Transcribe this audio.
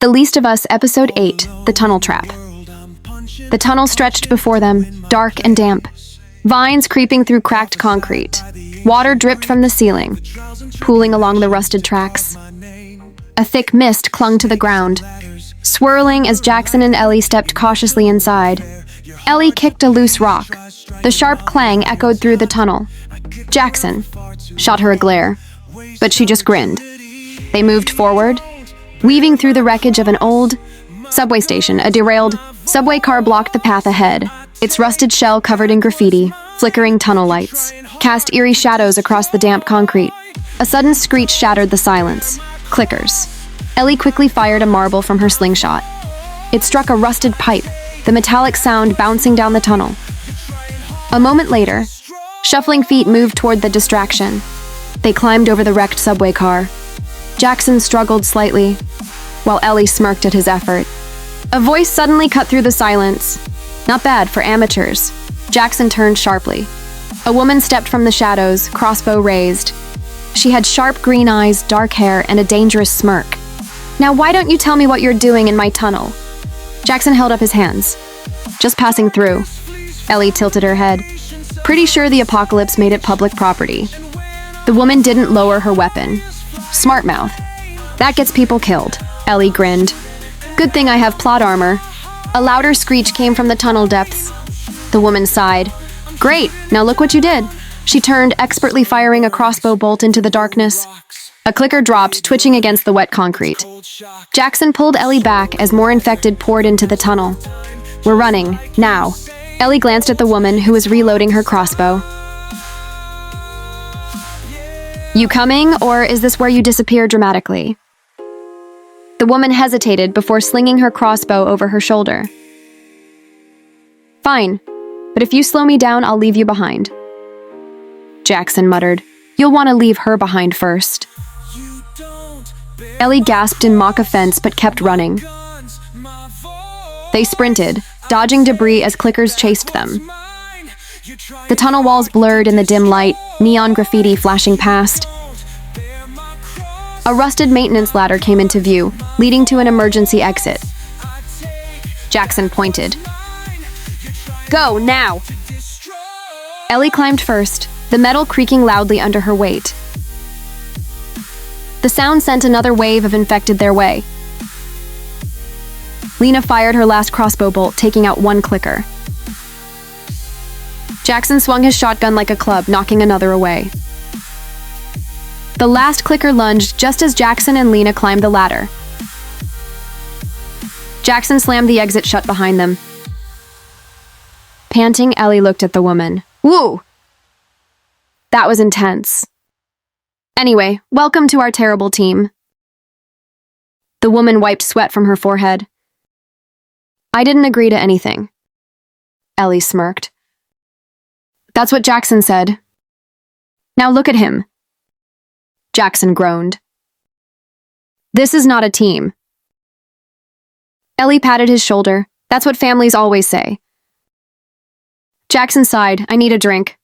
The Least of Us, Episode 8, The Tunnel Trap. The tunnel stretched before them, dark and damp. Vines creeping through cracked concrete. Water dripped from the ceiling, pooling along the rusted tracks. A thick mist clung to the ground, swirling as Jaxon and Ellie stepped cautiously inside. Ellie kicked a loose rock. The sharp clang echoed through the tunnel. Jaxon shot her a glare, but she just grinned. They moved forward, weaving through the wreckage of an old subway station. A derailed subway car blocked the path ahead, its rusted shell covered in graffiti. Flickering tunnel lights cast eerie shadows across the damp concrete. A sudden screech shattered the silence. Clickers. Ellie quickly fired a marble from her slingshot. It struck a rusted pipe, the metallic sound bouncing down the tunnel. A moment later, shuffling feet moved toward the distraction. They climbed over the wrecked subway car. Jaxon struggled slightly, while Ellie smirked at his effort. A voice suddenly cut through the silence. Not bad for amateurs. Jaxon turned sharply. A woman stepped from the shadows, crossbow raised. She had sharp green eyes, dark hair, and a dangerous smirk. "Now why don't you tell me what you're doing in my tunnel?" Jaxon held up his hands. "Just passing through." Ellie tilted her head. "Pretty sure the apocalypse made it public property." The woman didn't lower her weapon. "Smart mouth. That gets people killed." Ellie grinned. "Good thing I have plot armor." A louder screech came from the tunnel depths. The woman sighed. "Great, now look what you did." She turned, expertly firing a crossbow bolt into the darkness. A clicker dropped, twitching against the wet concrete. Jaxon pulled Ellie back as more infected poured into the tunnel. "We're running, now." Ellie glanced at the woman, who was reloading her crossbow. "You coming, or is this where you disappear dramatically?" The woman hesitated before slinging her crossbow over her shoulder. "Fine, but if you slow me down, I'll leave you behind." Jaxon muttered, "You'll want to leave her behind first." Ellie gasped in mock offense but kept running. They sprinted, dodging debris as clickers chased them. The tunnel walls blurred in the dim light, neon graffiti flashing past. A rusted maintenance ladder came into view, leading to an emergency exit. Jaxon pointed. "Go, now!" Ellie climbed first, the metal creaking loudly under her weight. The sound sent another wave of infected their way. Lena fired her last crossbow bolt, taking out one clicker. Jaxon swung his shotgun like a club, knocking another away. The last clicker lunged just as Jaxon and Lena climbed the ladder. Jaxon slammed the exit shut behind them. Panting, Ellie looked at the woman. "Woo! That was intense. Anyway, welcome to our terrible team." The woman wiped sweat from her forehead. "I didn't agree to anything." Ellie smirked. "That's what Jaxon said. Now look at him." Jaxon groaned. "This is not a team." Ellie patted his shoulder. "That's what families always say." Jaxon sighed. "I need a drink."